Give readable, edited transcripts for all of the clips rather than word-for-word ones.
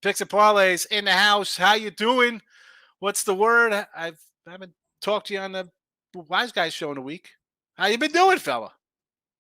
Picks and Parlays in the house. How you doing? What's the word? I haven't talked to you on the Wiseguys show in a week. How you been doing, fella?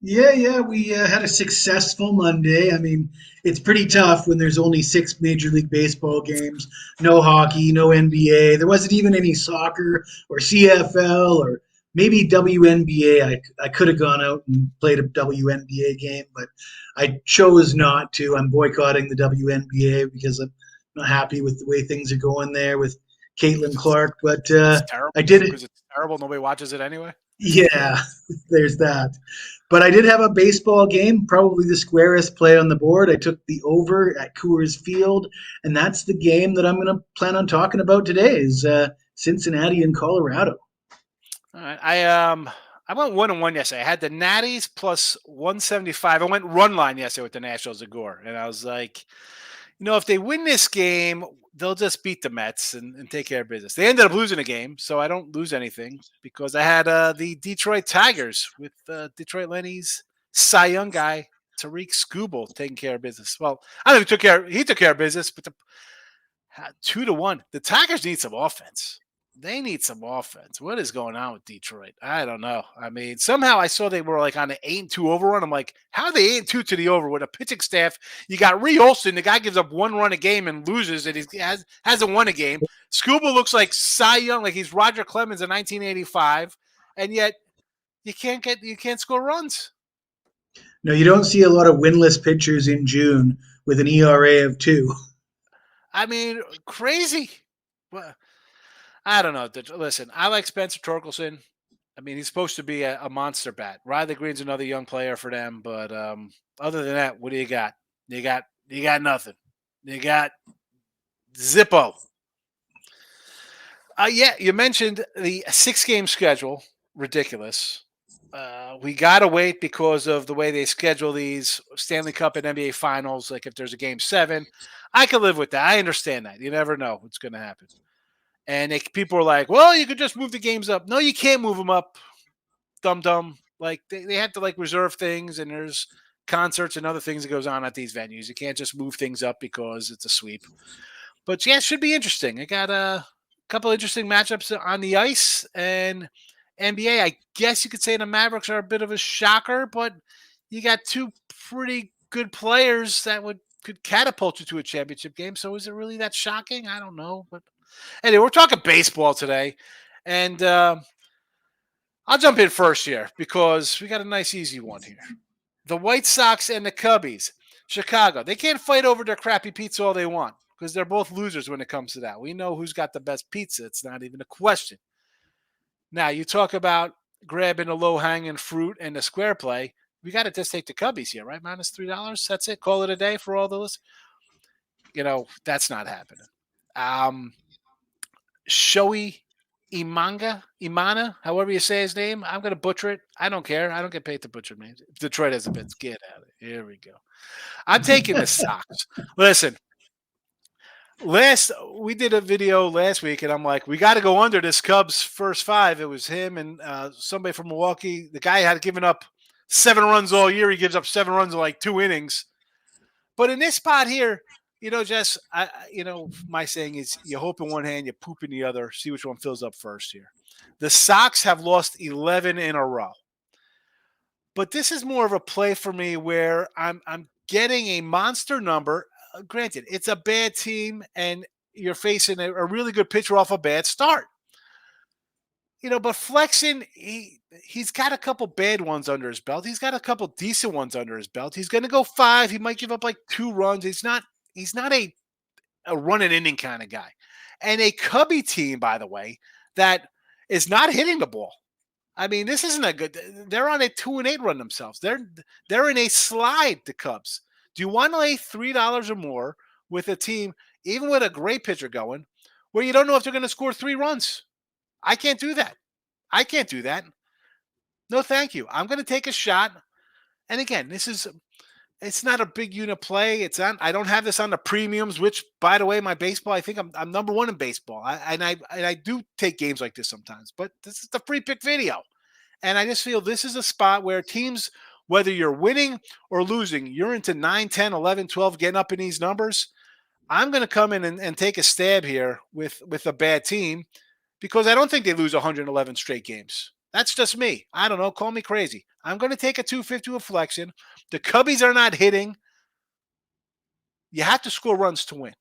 Yeah. We had a successful Monday. I mean, it's pretty tough when there's only six Major League Baseball games, no hockey, no NBA. There wasn't even any soccer or CFL or maybe WNBA. I could have gone out and played a WNBA game, but I chose not to. I'm boycotting the WNBA because I'm not happy with the way things are going there with Caitlin Clark. But It's terrible I did it. because it's terrible. Nobody watches it anyway. Yeah, there's that. But I did have a baseball game, probably the squarest play on the board. I took the over at Coors Field, and that's the game that I'm going to plan on talking about today is Cincinnati and Colorado. All right. I went 1-1 yesterday. I had the Natties plus 175. I went run line yesterday with the Nationals at Gore. And I was like, if they win this game, they'll just beat the Mets and take care of business. They ended up losing the game, so I don't lose anything because I had the Detroit Tigers with Detroit Lenny's Cy Young guy, Tariq Skubal, taking care of business. Well, I don't know if he took care of business, but 2-1. The Tigers need some offense. They need some offense. What is going on with Detroit? I don't know. I mean, somehow I saw they were like on an 8-2 overrun. I'm like, how are they 8-2 to the over with a pitching staff? You got Ree Olson, the guy gives up one run a game and loses, and he hasn't won a game. Scuba looks like Cy Young, like he's Roger Clemens in 1985, and yet you can't score runs. No, you don't see a lot of winless pitchers in June with an ERA of 2. I mean, crazy. Well, I don't know. Listen, I like Spencer Torkelson. I mean, he's supposed to be a monster bat. Riley Green's another young player for them, but other than that, what do you got? You got nothing. You got Zippo. Yeah, you mentioned the 6-game schedule. Ridiculous. We gotta wait because of the way they schedule these Stanley Cup and NBA Finals. Like if there's a game 7, I can live with that. I understand that. You never know what's going to happen. And people are like, well, you could just move the games up. No, you can't move them up. Dumb. Like they have to like reserve things, and there's concerts and other things that goes on at these venues. You can't just move things up because it's a sweep. But yeah, it should be interesting. I got a couple interesting matchups on the ice, and NBA. I guess you could say the Mavericks are a bit of a shocker, but you got two pretty good players that could catapult you to a championship game. So is it really that shocking? I don't know. But anyway, we're talking baseball today, and I'll jump in first here because we got a nice, easy one here. The White Sox and the Cubbies. Chicago. They can't fight over their crappy pizza all they want because they're both losers when it comes to that. We know who's got the best pizza. It's not even a question. Now, you talk about grabbing a low-hanging fruit and the square play. We got to just take the Cubbies here, right? Minus $3. That's it. Call it a day for all the lists. That's not happening. Shoei Imana, however you say his name. I'm going to butcher it. I don't care. I don't get paid to butcher names. Detroit has a bit. Get out of it. Here we go. I'm taking the Sox. Listen, we did a video last week, and I'm like, we got to go under this Cubs first 5. It was him and somebody from Milwaukee. The guy had given up 7 runs all year. He gives up 7 runs in like 2 innings. But in this spot here, Jess, my saying is you hope in one hand, you poop in the other, see which one fills up first here. The Sox have lost 11 in a row. But this is more of a play for me where I'm getting a monster number. Granted, it's a bad team, and you're facing a really good pitcher off a bad start. But Flexen, he's got a couple bad ones under his belt. He's got a couple decent ones under his belt. He's going to go 5. He might give up like 2 runs. He's not a run an inning kind of guy. And a Cubby team, by the way, that is not hitting the ball. I mean, this isn't a good. They're on a 2-8 run themselves. They're in a slide. The Cubs. Do you want to lay $3 or more with a team, even with a great pitcher going, where you don't know if they're going to score 3 runs? I can't do that. No, thank you. I'm going to take a shot. And again, it's not a big unit play. I don't have this on the premiums, which, by the way, my baseball, I think I'm number 1 in baseball. I do take games like this sometimes, but this is the free pick video. And I just feel this is a spot where teams, whether you're winning or losing, you're into 9, 10, 11, 12, getting up in these numbers. I'm going to come in and take a stab here with a bad team because I don't think they lose 111 straight games. That's just me. I don't know. Call me crazy. I'm going to take a 250 reflection. The Cubbies are not hitting. You have to score runs to win.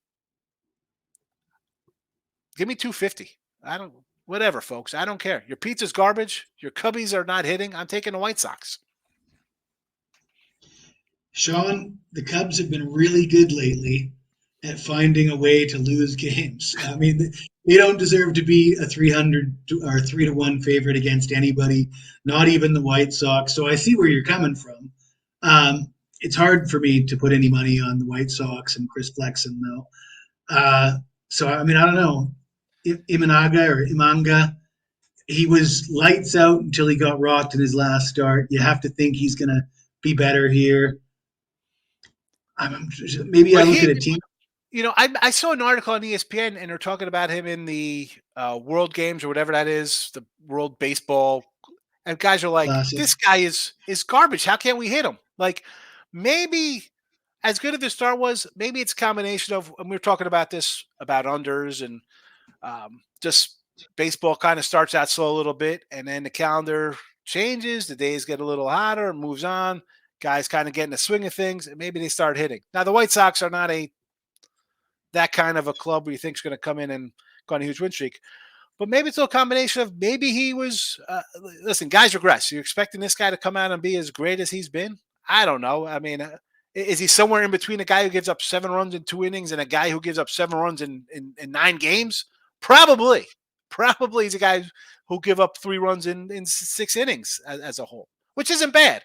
Give me 250. I don't, whatever, folks. I don't care. Your pizza's garbage. Your Cubbies are not hitting. I'm taking the White Sox. Sean, the Cubs have been really good lately at finding a way to lose games. I mean, they don't deserve to be a 300 or 3-1 favorite against anybody, not even the White Sox. So I see where you're coming from. It's hard for me to put any money on the White Sox and Chris Flexen, though. So, I mean, I don't know. Imanga, he was lights out until he got rocked in his last start. You have to think he's going to be better here. Maybe I But look he, at a team. I saw an article on ESPN and they're talking about him in the World Games or whatever that is, the World Baseball. And guys are like, Classic. this guy is garbage. How can't we hit him? Like, maybe as good as the start was, maybe it's a combination of, and we were talking about this, about unders and just baseball kind of starts out slow a little bit and then the calendar changes. The days get a little hotter and moves on. Guys kind of getting the swing of things and maybe they start hitting. Now, the White Sox are not that kind of a club where you think is going to come in and go on a huge win streak. But maybe it's a combination of maybe he was, listen, guys regress. You're expecting this guy to come out and be as great as he's been? I don't know. I mean, is he somewhere in between a guy who gives up 7 runs in 2 innings and a guy who gives up 7 runs in 9 games? Probably. Probably he's a guy who give up 3 runs in 6 innings as a whole, which isn't bad.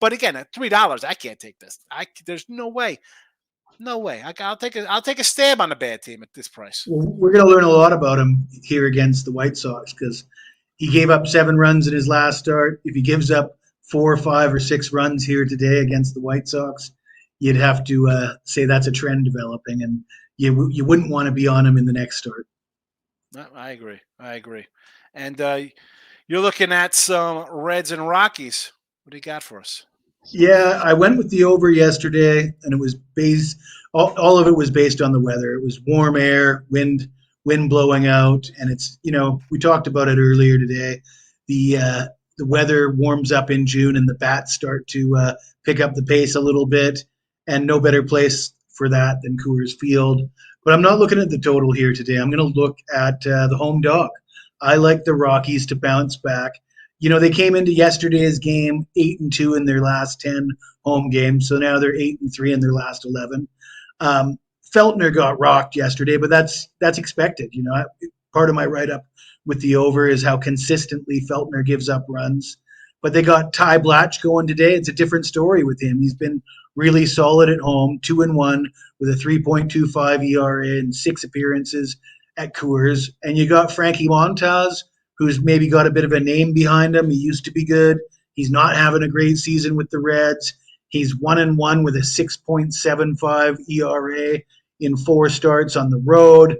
But again, at $3, I can't take this. There's no way. No way. I'll take a stab on a bad team at this price. Well, we're going to learn a lot about him here against the White Sox because he gave up 7 runs in his last start. If he gives up 4 or 5 or 6 runs here today against the White Sox, you'd have to say that's a trend developing, and you wouldn't want to be on him in the next start. I agree. And you're looking at some Reds and Rockies. What do you got for us? Yeah, I went with the over yesterday, and it was all of it was based on the weather. It was warm air, wind blowing out, and it's we talked about it earlier today. The weather warms up in June, and the bats start to pick up the pace a little bit, and no better place for that than Coors Field. But I'm not looking at the total here today. I'm going to look at the home dog. I like the Rockies to bounce back. They came into yesterday's game 8-2 in their last 10 home games, so now they're 8-3 in their last 11. Feltner got rocked yesterday, but that's expected. Part of my write-up with the over is how consistently Feltner gives up runs. But they got Ty Blatch going today. It's a different story with him. He's been really solid at home, 2-1 with a 3.25 ERA and 6 appearances at Coors. And you got Frankie Montas, who's maybe got a bit of a name behind him. He used to be good. He's not having a great season with the Reds. He's 1-1 with a 6.75 ERA in 4 starts on the road.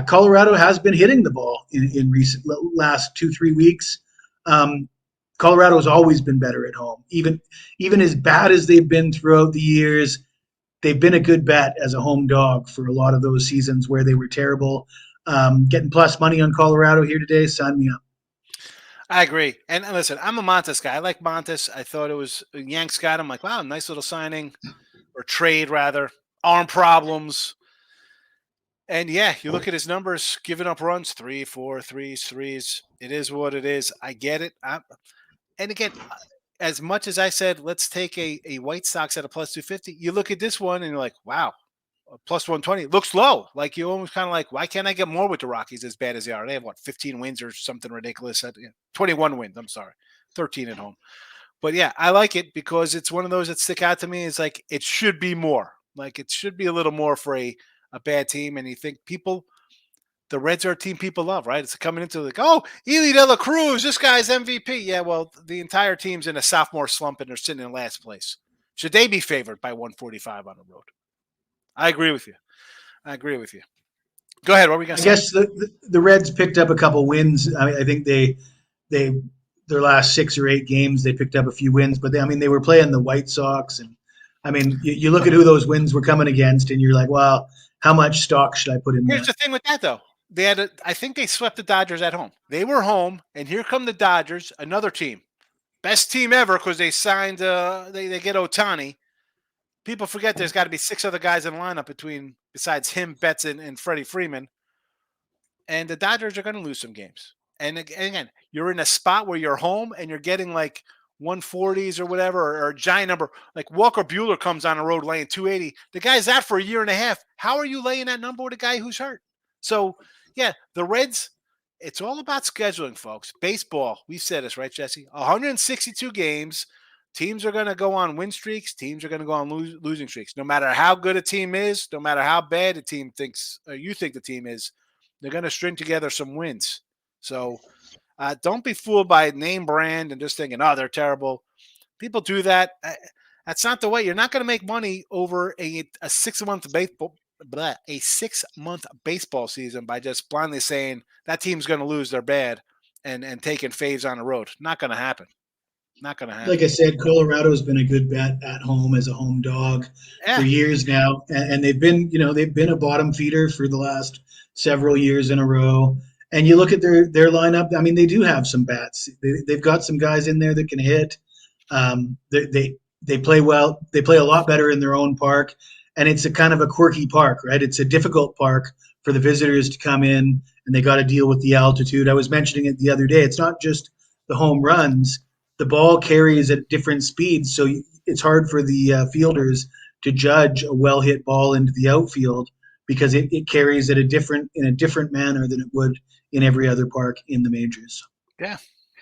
Colorado has been hitting the ball in recent last 2-3 weeks. Colorado has always been better at home. Even as bad as they've been throughout the years, they've been a good bet as a home dog for a lot of those seasons where they were terrible. Getting plus money on Colorado here today, sign me up. I agree. And listen, I'm a Montes guy. I like Montes. I thought it was Yanks got him. Like, wow, nice little signing or trade rather. Arm problems. And yeah, you look at his numbers, giving up runs, 3, 4, threes. It is what it is. I get it. And again, as much as I said, let's take a White Sox at a plus 250, you look at this one and you're like, wow, plus 120 looks low. Like you almost kind of like, why can't I get more with the Rockies as bad as they are? They have 15 wins or something ridiculous. 21 wins. I'm sorry, 13 at home. But yeah, I like it because it's one of those that stick out to me. It's like it should be more. Like it should be a little more for a bad team. And you think the Reds are a team people love, right? It's coming into like, oh, Ely De La Cruz, this guy's MVP. Yeah, well, the entire team's in a sophomore slump and they're sitting in last place. Should they be favored by 145 on the road? I agree with you. Go ahead. What were we going to say? I guess the Reds picked up a couple wins. I think they their last 6 or 8 games they picked up a few wins, but they were playing the White Sox, and you look at who those wins were coming against, and you're like, well, how much stock should I put in Here's that? the thing with that, though. I think they swept the Dodgers at home. They were home, and here come the Dodgers, another team. Best team ever because they signed, they get Otani. People forget there's got to be 6 other guys in the lineup besides him, Betts, and Freddie Freeman. And the Dodgers are going to lose some games. And again, you're in a spot where you're home and you're getting like 140s or whatever, or a giant number. Like Walker Buehler comes on the road laying 280. The guy's out for a year and a half. How are you laying that number with a guy who's hurt? So, yeah, the Reds, it's all about scheduling, folks. Baseball, we've said this, right, Jesse? 162 games. Teams are going to go on win streaks. Teams are going to go on losing streaks. No matter how good a team is, no matter how bad a team thinks, or you think the team is, they're going to string together some wins. So don't be fooled by name brand and just thinking, oh, they're terrible. People do that. That's not the way. You're not going to make money over a 6-month baseball season by just blindly saying that team's going to lose, they're bad, and taking faves on the road. Not going to happen. Not going to Like happen. I said, Colorado's been a good bet at home as a home dog for Yeah, years now, and they've been a bottom feeder for the last several years in a row. And you look at their lineup. I mean, they do have some bats. They've got some guys in there that can hit. They play well. They play a lot better in their own park, and it's a kind of a quirky park, right? It's a difficult park for the visitors to come in, and they got to deal with the altitude. I was mentioning it the other day. It's not just the home runs. The ball carries at different speeds, so it's hard for the fielders to judge a well hit ball into the outfield because it carries at in a different manner than it would in every other park in the majors. yeah,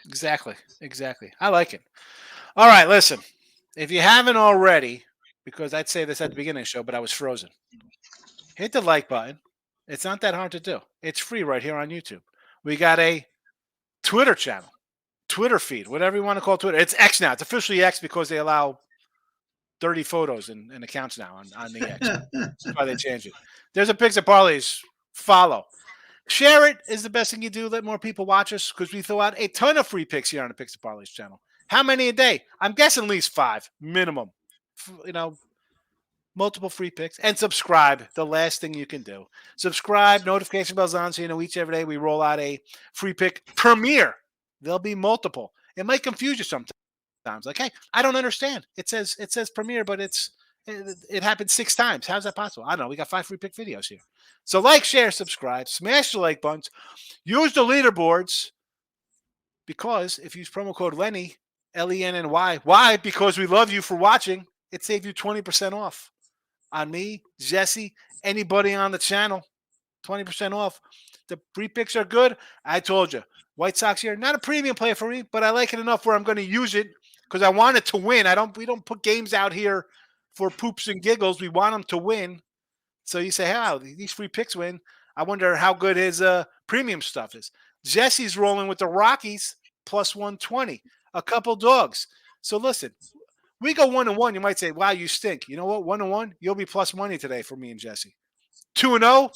exactly. Exactly. I like it. All right, listen. If you haven't already, because I'd say this at the beginning of the show, but I was frozen, hit the like button. It's not that hard to do. It's free right here on YouTube. We got a Twitter channel, Twitter feed, whatever you want to call Twitter. It's X now. It's officially X because they allow 30 photos and accounts now on the X. That's why they changed it. There's a Picks and Parlays. Follow. Share it is the best thing you do. Let more people watch us because we throw out a ton of free picks here on the Picks and Parlays channel. How many a day? I'm guessing at least 5 minimum. You know, multiple free picks, and subscribe. The last thing you can do. Subscribe, notification bells on so you know each every day we roll out a free pick premiere. There'll be multiple. It might confuse you sometimes. Like, hey, I don't understand. It says premiere, but it happened 6 times. How's that possible? I don't know. We got 5 free pick videos here. So like, share, subscribe, smash the like buttons, use the leaderboards because if you use promo code Lenny, Lenny, why? Because we love you for watching. It saved you 20% off on me, Jesse, anybody on the channel, 20% off. The free picks are good. I told you, White Sox here, not a premium play for me, but I like it enough where I'm going to use it because I want it to win. We don't put games out here for poops and giggles. We want them to win. So you say, how these free picks win? I wonder how good his premium stuff is. Jesse's rolling with the Rockies plus 120, a couple dogs. So listen, we go 1-1. You might say, wow, you stink. You know what? 1-1, you'll be plus money today for me and Jesse. 2-0,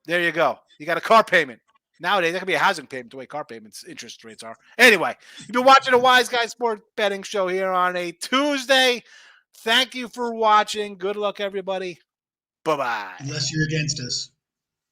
there you go. You got a car payment. Nowadays, that could be a housing payment the way car payments interest rates are. Anyway, you've been watching the Wiseguys Sport Betting Show here on a Tuesday. Thank you for watching. Good luck, everybody. Bye-bye. Unless you're against us.